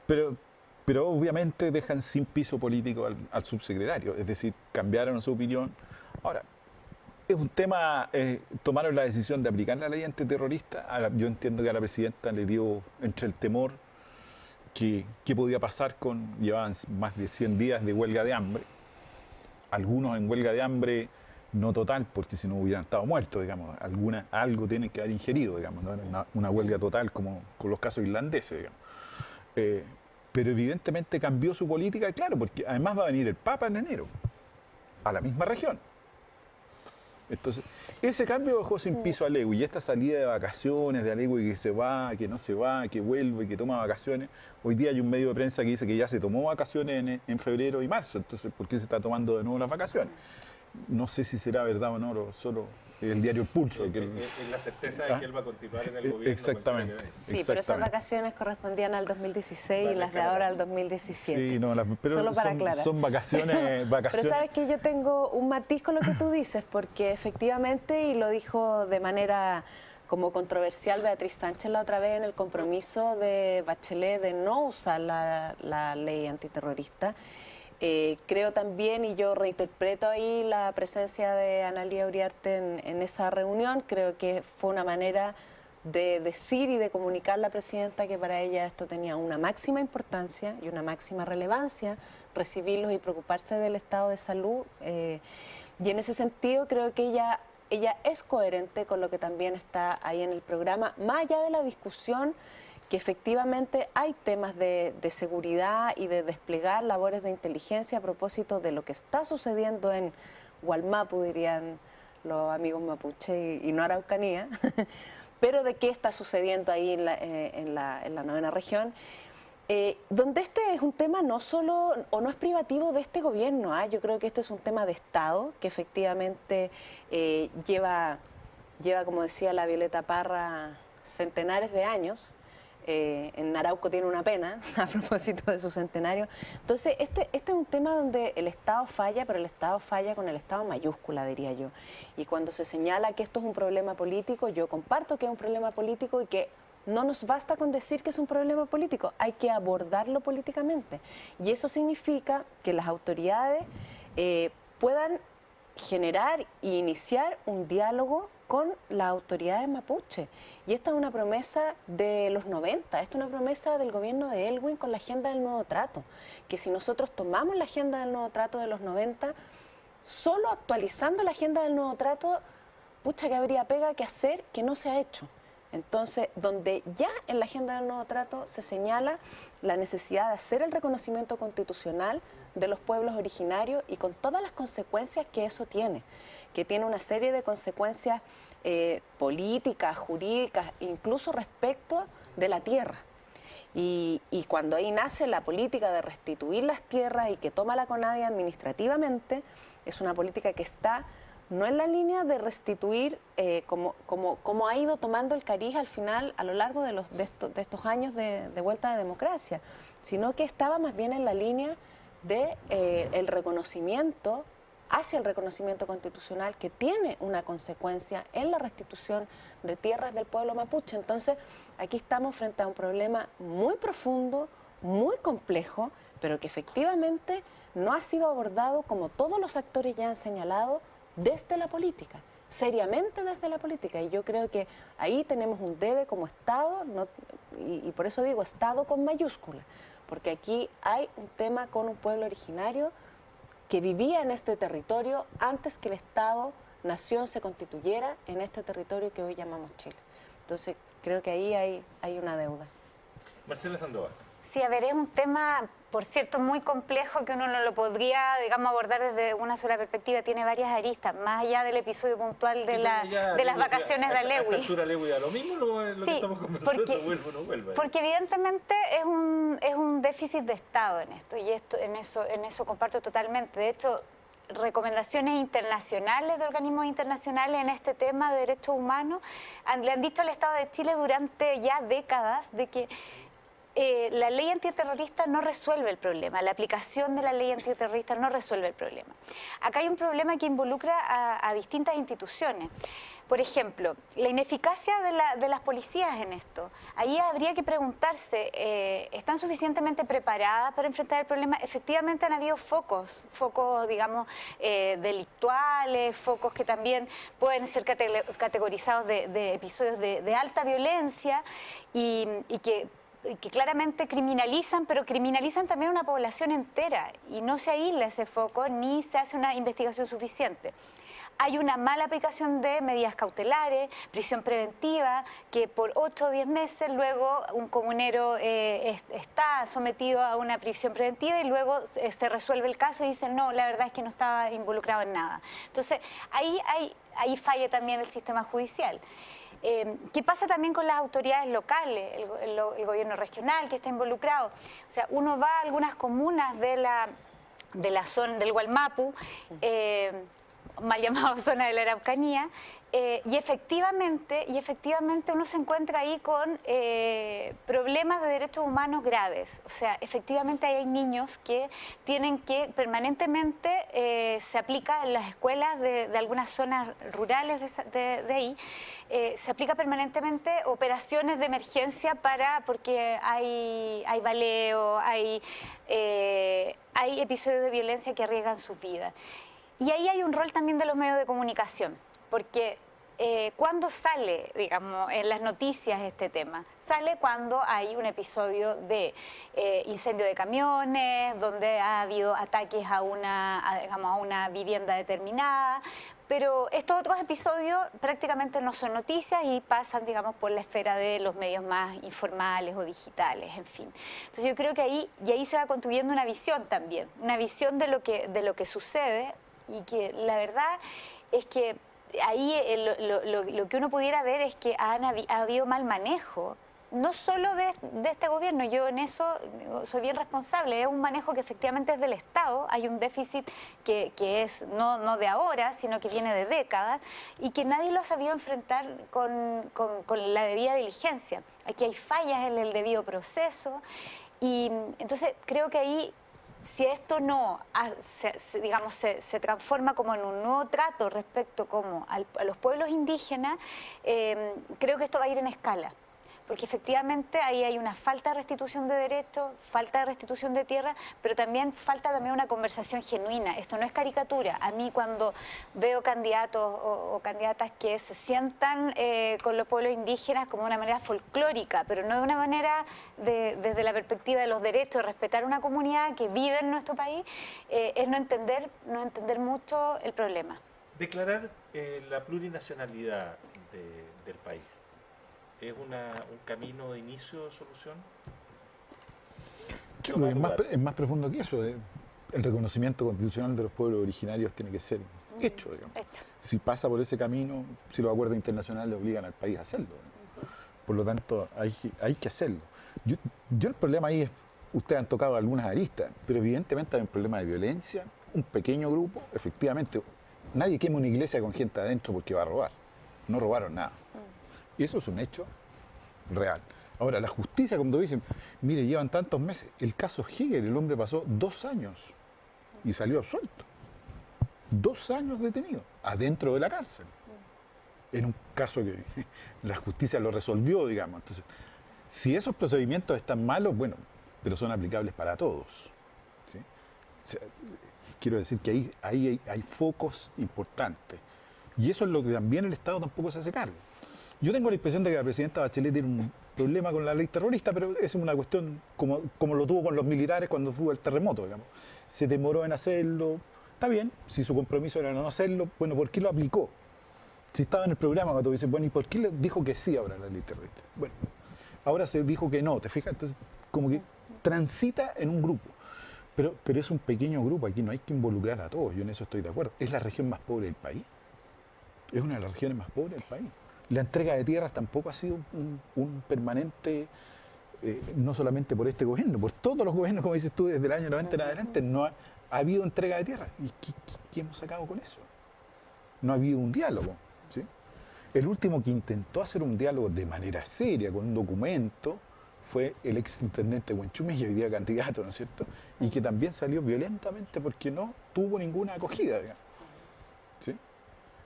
Pero obviamente dejan sin piso político al subsecretario, es decir, cambiaron su opinión. Ahora, es un tema, tomaron la decisión de aplicar la ley antiterrorista. Yo entiendo que a la presidenta le dio entre el temor que podía pasar llevaban más de 100 días de huelga de hambre, algunos en huelga de hambre no total, porque si no hubieran estado muertos, digamos, algo tienen que haber ingerido, digamos, no era una huelga total como con los casos irlandeses, digamos. Pero evidentemente cambió su política, claro, porque además va a venir el Papa en enero, a la misma región. Entonces, ese cambio dejó sin piso a Alewi, y esta salida de vacaciones de Alewi, que se va, que no se va, que vuelve, que toma vacaciones. Hoy día hay un medio de prensa que dice que ya se tomó vacaciones en febrero y marzo, entonces, ¿por qué se está tomando de nuevo las vacaciones? No sé si será verdad o no, solo el diario El Pulso. Es la certeza de que él va a continuar en el gobierno. Exactamente. Sí, pero esas vacaciones correspondían al 2016 y las de ahora al 2017. Sí, no, pero solo para aclarar. Son vacaciones. Pero sabes que yo tengo un matiz con lo que tú dices, porque efectivamente, y lo dijo de manera como controversial Beatriz Sánchez la otra vez en el compromiso de Bachelet de no usar la ley antiterrorista. Creo también, y yo reinterpreto ahí la presencia de Analía Uriarte en esa reunión, creo que fue una manera de decir y de comunicar a la presidenta que para ella esto tenía una máxima importancia y una máxima relevancia, recibirlos y preocuparse del estado de salud. Y en ese sentido creo que ella es coherente con lo que también está ahí en el programa, más allá de la discusión que efectivamente hay temas de seguridad y de desplegar labores de inteligencia a propósito de lo que está sucediendo en Gualmapu, dirían los amigos mapuche y no Araucanía, pero de qué está sucediendo ahí en la 9ª región, donde este es un tema no solo, o no es privativo de este gobierno, yo creo que este es un tema de Estado, que efectivamente lleva, como decía la Violeta Parra, centenares de años. En Arauco tiene una pena a propósito de su centenario. Entonces, este es un tema donde el Estado falla, pero el Estado falla con el Estado mayúscula, diría yo. Y cuando se señala que esto es un problema político, yo comparto que es un problema político y que no nos basta con decir que es un problema político, hay que abordarlo políticamente. Y eso significa que las autoridades puedan generar e iniciar un diálogo con las autoridades mapuche. Y esta es una promesa de los 90, esta es una promesa del gobierno de Elwin con la Agenda del Nuevo Trato, que si nosotros tomamos la Agenda del Nuevo Trato de los 90, solo actualizando la Agenda del Nuevo Trato, pucha que habría pega que hacer que no se ha hecho. Entonces, donde ya en la Agenda del Nuevo Trato se señala la necesidad de hacer el reconocimiento constitucional de los pueblos originarios y con todas las consecuencias que eso tiene, que tiene una serie de consecuencias políticas, jurídicas, incluso respecto de la tierra. Y cuando ahí nace la política de restituir las tierras y que toma la CONADI administrativamente, es una política que está no en la línea de restituir como ha ido tomando el cariz al final a lo largo de estos años de vuelta de democracia, sino que estaba más bien en la línea de el reconocimiento, hacia el reconocimiento constitucional que tiene una consecuencia en la restitución de tierras del pueblo mapuche. Entonces, aquí estamos frente a un problema muy profundo, muy complejo, pero que efectivamente no ha sido abordado, como todos los actores ya han señalado, desde la política, seriamente desde la política. Y yo creo que ahí tenemos un debe como Estado, y por eso digo Estado con mayúscula, porque aquí hay un tema con un pueblo originario que vivía en este territorio antes que el Estado-nación se constituyera en este territorio que hoy llamamos Chile. Entonces, creo que ahí hay una deuda. Marcela Sandoval. Sí, a ver, es un tema, por cierto, muy complejo que uno no lo podría, digamos, abordar desde una sola perspectiva. Tiene varias aristas, más allá del episodio puntual de las vacaciones de Alewi. ¿A esta altura Alewi da lo mismo lo que estamos conversando? ¿Vuelvo o no vuelvo? Porque evidentemente es un déficit de Estado en esto, y en eso comparto totalmente. De hecho, recomendaciones internacionales de organismos internacionales en este tema de derechos humanos le han dicho al Estado de Chile durante ya décadas de que la ley antiterrorista no resuelve el problema, la aplicación de la ley antiterrorista no resuelve el problema. Acá hay un problema que involucra a distintas instituciones. Por ejemplo, la ineficacia de las policías en esto. Ahí habría que preguntarse, ¿están suficientemente preparadas para enfrentar el problema? Efectivamente han habido focos, digamos, delictuales, focos que también pueden ser categorizados de episodios de alta violencia y que claramente criminalizan, pero criminalizan también a una población entera y no se aísla ese foco ni se hace una investigación suficiente. Hay una mala aplicación de medidas cautelares, prisión preventiva, que por 8 o 10 meses luego un comunero está sometido a una prisión preventiva y luego se resuelve el caso y dicen, no, la verdad es que no estaba involucrado en nada. Entonces, ahí falla también el sistema judicial. ¿Qué pasa también con las autoridades locales, el gobierno regional que está involucrado? O sea, uno va a algunas comunas de la zona del Gualmapu, mal llamado zona de la Araucanía, Y efectivamente uno se encuentra ahí con problemas de derechos humanos graves. O sea, efectivamente hay niños que tienen que permanentemente, se aplica en las escuelas de algunas zonas rurales de ahí, se aplica permanentemente operaciones de emergencia porque hay baleo, hay episodios de violencia que arriesgan sus vidas. Y ahí hay un rol también de los medios de comunicación. Porque cuando sale, digamos, en las noticias este tema, sale cuando hay un episodio de incendio de camiones, donde ha habido ataques a una vivienda determinada, pero estos otros episodios prácticamente no son noticias y pasan, digamos, por la esfera de los medios más informales o digitales, en fin. Entonces yo creo que ahí se va construyendo una visión también, una visión de lo que sucede, y que la verdad es que ahí lo que uno pudiera ver es que ha habido mal manejo, no solo de este gobierno. Yo en eso soy bien responsable. Es un manejo que efectivamente es del Estado. Hay un déficit que es no de ahora, sino que viene de décadas, y que nadie lo ha sabido enfrentar con la debida diligencia. Aquí hay fallas en el debido proceso, y entonces creo que ahí, si esto no se transforma como en un nuevo trato respecto como a los pueblos indígenas, creo que esto va a ir en escala. Porque efectivamente ahí hay una falta de restitución de derechos, falta de restitución de tierra, pero también falta una conversación genuina. Esto no es caricatura. A mí, cuando veo candidatos o candidatas que se sientan con los pueblos indígenas como de una manera folclórica, pero no de una manera desde la perspectiva de los derechos, de respetar una comunidad que vive en nuestro país, es no entender mucho el problema. Declarar la plurinacionalidad del país, ¿es un camino de inicio de solución? Yo creo que es más profundo que eso. El reconocimiento constitucional de los pueblos originarios tiene que ser hecho, digamos. Si pasa por ese camino, si los acuerdos internacionales obligan al país a hacerlo. Por lo tanto, hay que hacerlo. Yo el problema ahí es, ustedes han tocado algunas aristas, pero evidentemente hay un problema de violencia, un pequeño grupo, efectivamente. Nadie quema una iglesia con gente adentro porque va a robar. No robaron nada. Y eso es un hecho real. Ahora, la justicia, cuando dicen, mire, llevan tantos meses, el caso Hegel, el hombre pasó 2 años y salió absuelto. 2 años detenido, adentro de la cárcel. En un caso que la justicia lo resolvió, digamos. Entonces, si esos procedimientos están malos, bueno, pero son aplicables para todos. ¿Sí? O sea, quiero decir que ahí hay focos importantes. Y eso es lo que también el Estado tampoco se hace cargo. Yo tengo la impresión de que la presidenta Bachelet tiene un problema con la ley terrorista, pero es una cuestión como lo tuvo con los militares cuando fue el terremoto, digamos. Se demoró en hacerlo. Está bien, si su compromiso era no hacerlo, bueno, ¿por qué lo aplicó? Si estaba en el programa cuando dice, bueno, ¿y por qué le dijo que sí ahora la ley terrorista? Bueno, ahora se dijo que no, ¿te fijas? Entonces, como que transita en un grupo. Pero es un pequeño grupo, aquí no hay que involucrar a todos, yo en eso estoy de acuerdo. Es la región más pobre del país. Es una de las regiones más pobres del país. La entrega de tierras tampoco ha sido un permanente, no solamente por este gobierno, por todos los gobiernos, como dices tú, desde el año 90 en adelante, no ha habido entrega de tierras. ¿Y qué hemos sacado con eso? No ha habido un diálogo. ¿Sí? El último que intentó hacer un diálogo de manera seria, con un documento, fue el exintendente Huenchumilla, hoy día candidato, ¿no es cierto? Y que también salió violentamente porque no tuvo ninguna acogida, digamos. ¿Sí?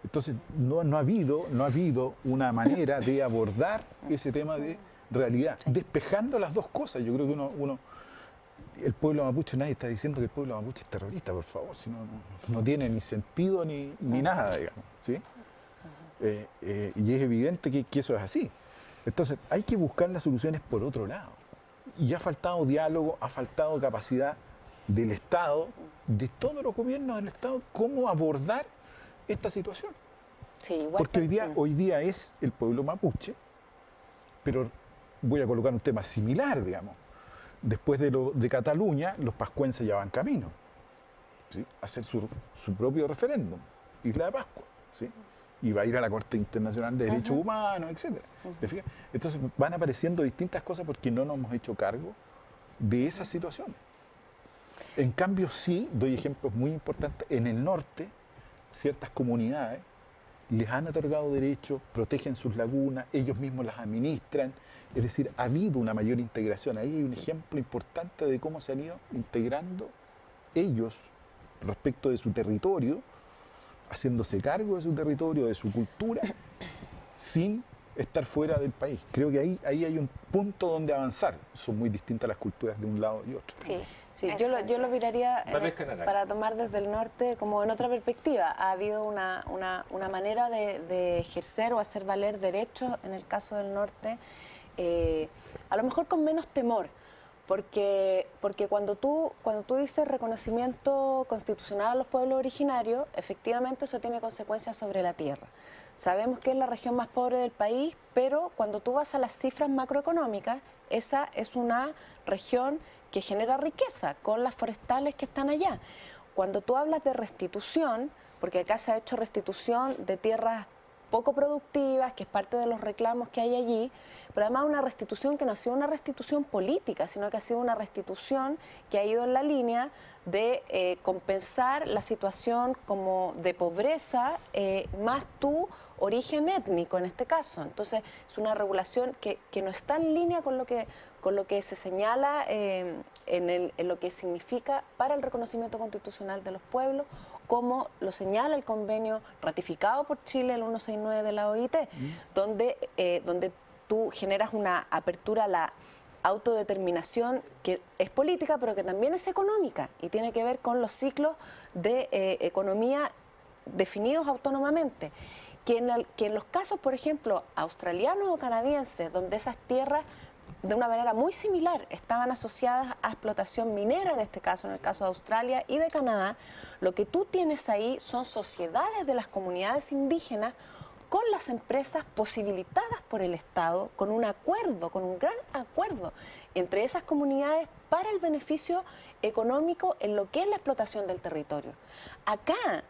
Entonces, no ha habido una manera de abordar ese tema de realidad, despejando las dos cosas. Yo creo que el pueblo mapuche, nadie está diciendo que el pueblo mapuche es terrorista, por favor, si no tiene ni sentido ni nada, digamos. ¿Sí? Y es evidente que eso es así. Entonces, hay que buscar las soluciones por otro lado. Y ha faltado diálogo, ha faltado capacidad del Estado, de todos los gobiernos del Estado, cómo abordar esta situación. Sí, igual. Porque hoy día es el pueblo mapuche, pero voy a colocar un tema similar, digamos. Después de Cataluña, los pascuenses ya van camino, ¿sí? A hacer su propio referéndum, Isla de Pascua, ¿sí? Y va a ir a la Corte Internacional de Derechos Humanos, etc. ¿Te fijas? Entonces van apareciendo distintas cosas porque no nos hemos hecho cargo de esa situación. En cambio, sí, doy ejemplos muy importantes, en el norte, ciertas comunidades les han otorgado derechos, protegen sus lagunas, ellos mismos las administran. Es decir, ha habido una mayor integración. Ahí hay un ejemplo importante de cómo se han ido integrando ellos respecto de su territorio, haciéndose cargo de su territorio, de su cultura, sin estar fuera del país. Creo que ahí hay un punto donde avanzar. Son muy distintas las culturas de un lado y otro. Sí, yo lo miraría para tomar desde el norte como en otra perspectiva. Ha habido una manera de ejercer o hacer valer derechos en el caso del norte, a lo mejor con menos temor, porque cuando tú dices reconocimiento constitucional a los pueblos originarios, efectivamente eso tiene consecuencias sobre la tierra. Sabemos que es la región más pobre del país, pero cuando tú vas a las cifras macroeconómicas, esa es una región que genera riqueza con las forestales que están allá. Cuando tú hablas de restitución, porque acá se ha hecho restitución de tierras poco productivas, que es parte de los reclamos que hay allí, pero además una restitución que no ha sido una restitución política, sino que ha sido una restitución que ha ido en la línea de compensar la situación como de pobreza, más tu origen étnico en este caso. Entonces es una regulación que no está en línea con lo que se señala en lo que significa para el reconocimiento constitucional de los pueblos, como lo señala el convenio ratificado por Chile, el 169 de la OIT, donde tú generas una apertura a la autodeterminación que es política, pero que también es económica y tiene que ver con los ciclos de economía definidos autónomamente. Que en los casos, por ejemplo, australianos o canadienses, donde esas tierras de una manera muy similar estaban asociadas a explotación minera, en este caso, en el caso de Australia y de Canadá, lo que tú tienes ahí son sociedades de las comunidades indígenas con las empresas posibilitadas por el Estado, con un acuerdo, con un gran acuerdo entre esas comunidades para el beneficio económico en lo que es la explotación del territorio. Acá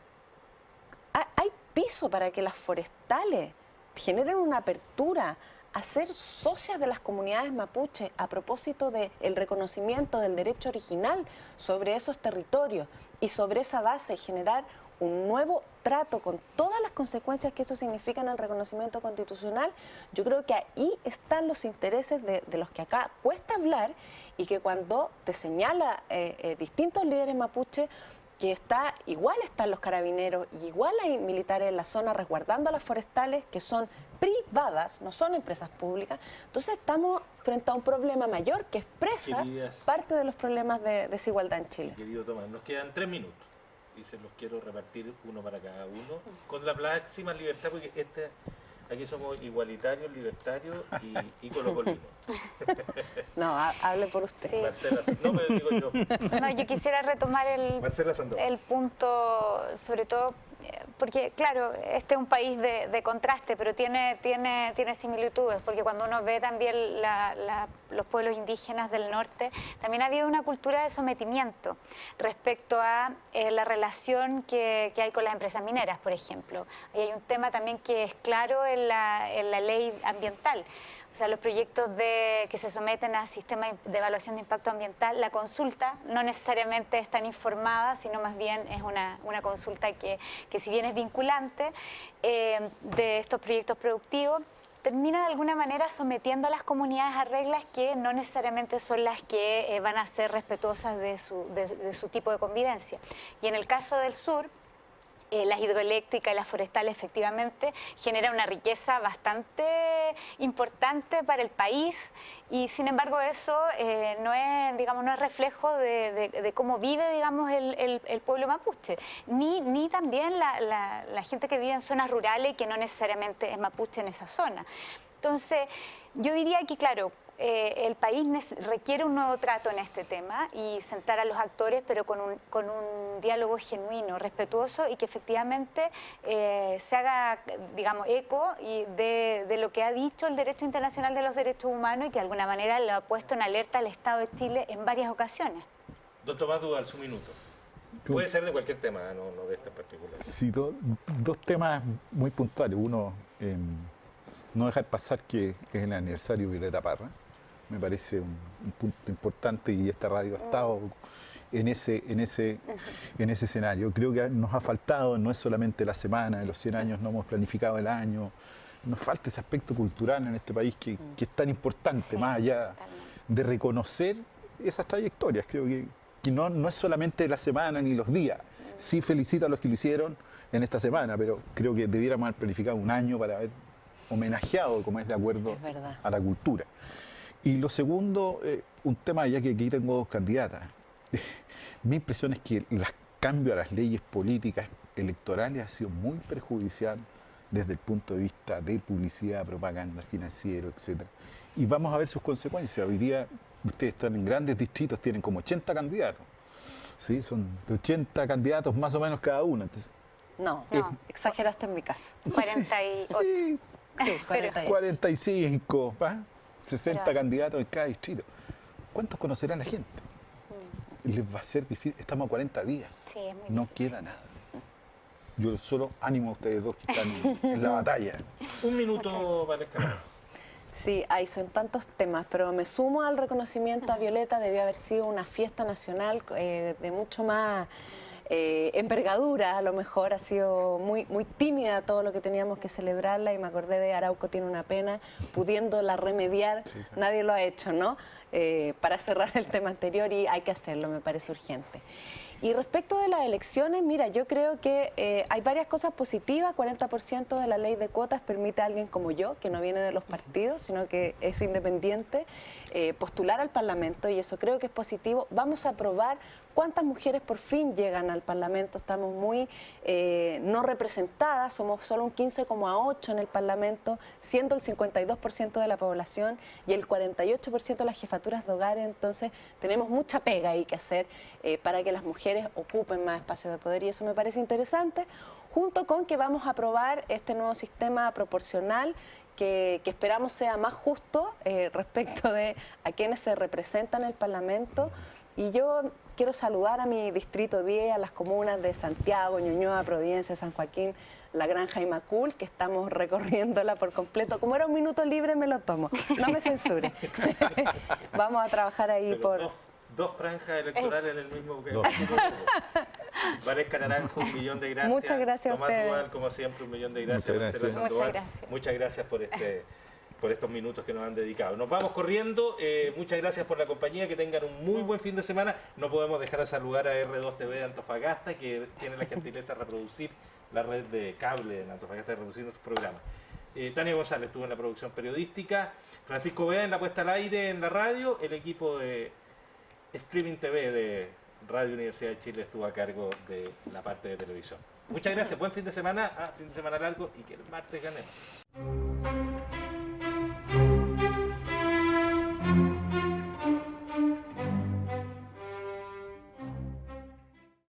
hay piso para que las forestales generen una apertura a ser socias de las comunidades mapuche a propósito del reconocimiento del derecho original sobre esos territorios y sobre esa base generar un nuevo trato con todas las consecuencias que eso significa en el reconocimiento constitucional. Yo creo que ahí están los intereses de los que acá cuesta hablar y que cuando te señala distintos líderes mapuche que igual están los carabineros, igual hay militares en la zona resguardando las forestales que son privadas, no son empresas públicas. Entonces estamos frente a un problema mayor que expresa parte de los problemas de desigualdad en Chile. Querido Tomás, nos quedan 3 minutos y se los quiero repartir uno para cada uno con la máxima libertad, porque aquí somos igualitarios, libertarios y colocolinos. No, hable por usted. Sí. Marcela, no me digo yo. No, yo quisiera retomar el punto, sobre todo, porque claro, este es un país de contraste, pero tiene similitudes, porque cuando uno ve también los pueblos indígenas del norte, también ha habido una cultura de sometimiento respecto a la relación que hay con las empresas mineras, por ejemplo. Ahí hay un tema también que es claro en la ley ambiental. O sea, los proyectos que se someten a sistemas de evaluación de impacto ambiental, la consulta no necesariamente es tan informada, sino más bien es una consulta que si bien es vinculante de estos proyectos productivos, termina de alguna manera sometiendo a las comunidades a reglas que no necesariamente son las que van a ser respetuosas de su tipo de convivencia. Y en el caso del sur, las hidroeléctricas y las forestales efectivamente generan una riqueza bastante importante para el país y sin embargo eso no es reflejo de cómo vive, digamos, el pueblo mapuche, ni también la gente que vive en zonas rurales y que no necesariamente es mapuche en esa zona. Entonces, yo diría que, claro, el país requiere un nuevo trato en este tema y sentar a los actores, pero con un diálogo genuino, respetuoso y que efectivamente se haga, digamos, eco de lo que ha dicho el derecho internacional de los derechos humanos y que de alguna manera lo ha puesto en alerta al Estado de Chile en varias ocasiones. Don Tomás Duval, su minuto. Puede ser de cualquier tema, no de este en particular. Sí, dos temas muy puntuales. Uno, no dejar pasar que es el aniversario de Violeta Parra. Me parece un punto importante y esta radio ha estado en ese escenario. Creo que nos ha faltado, no es solamente la semana, de los 100 años no hemos planificado el año, nos falta ese aspecto cultural en este país que es tan importante, Sí, más allá totalmente. de reconocer esas trayectorias. Creo que no es solamente la semana ni los días. Sí felicito a los que lo hicieron en esta semana, pero creo que debiéramos haber planificado un año para haber homenajeado, como es de acuerdo Es verdad. a la cultura. Y lo segundo, un tema, ya que aquí tengo dos candidatas. Mi impresión es que el cambio a las leyes políticas electorales ha sido muy perjudicial desde el punto de vista de publicidad, propaganda, financiero, etc. Y vamos a ver sus consecuencias. Hoy día ustedes están en grandes distritos, tienen como 80 candidatos. ¿Sí? Son de 80 candidatos más o menos cada uno. Entonces, No, exageraste en mi caso. 48. sí, Sí, 48. 45, ¿va? 60 Pero- candidatos en cada distrito. ¿Cuántos conocerá la gente? Les va a ser difícil. Estamos a 40 días. Sí, es muy No difícil. queda nada. Yo solo animo a ustedes dos que están en la batalla. Un minuto, Valesca. Sí, son tantos temas, pero me sumo al reconocimiento a Violeta. Debió haber sido una fiesta nacional de mucho más envergadura. A lo mejor ha sido muy tímida todo lo que teníamos que celebrarla, y me acordé de Arauco tiene una pena, pudiéndola remediar, Sí, claro. nadie lo ha hecho, ¿no? Para cerrar el tema anterior, y hay que hacerlo, me parece urgente. Y respecto de las elecciones, mira, yo creo que hay varias cosas positivas. 40% de la ley de cuotas permite a alguien como yo, que no viene de los partidos, sino que es independiente, postular al Parlamento, y eso creo que es positivo. Vamos a probar cuántas mujeres por fin llegan al Parlamento. Estamos muy no representadas, somos solo un 15,8% en el Parlamento, siendo el 52% de la población y el 48% de las jefaturas de hogares. Entonces tenemos mucha pega ahí que hacer para que las mujeres ocupen más espacio de poder, y eso me parece interesante, junto con que vamos a aprobar este nuevo sistema proporcional que esperamos sea más justo respecto de a quienes se representan en el Parlamento. Y yo quiero saludar a mi distrito 10, a las comunas de Santiago, Ñuñoa, Providencia, San Joaquín, La Granja y Macul, que estamos recorriéndola por completo. Como era un minuto libre, me lo tomo. No me censure. Vamos a trabajar ahí Pero por... dos franjas electorales en el mismo Dos. Valesca Naranjo, 1.000.000 de gracias. Muchas gracias a Tomás ustedes. Duval, como siempre, 1.000.000 de gracias. Muchas Marcela gracias. Sandoval, Muchas gracias. muchas gracias por estos minutos que nos han dedicado. Nos vamos corriendo. Muchas gracias por la compañía. Que tengan un muy buen fin de semana. No podemos dejar de saludar a R2TV de Antofagasta, que tiene la gentileza de reproducir la red de cable de Antofagasta, de reproducir nuestros programas. Tania González estuvo en la producción periodística, Francisco Bea en la puesta al aire en la radio, el equipo de Streaming TV de Radio Universidad de Chile estuvo a cargo de la parte de televisión. Muchas gracias, buen fin de semana largo, y que el martes ganemos.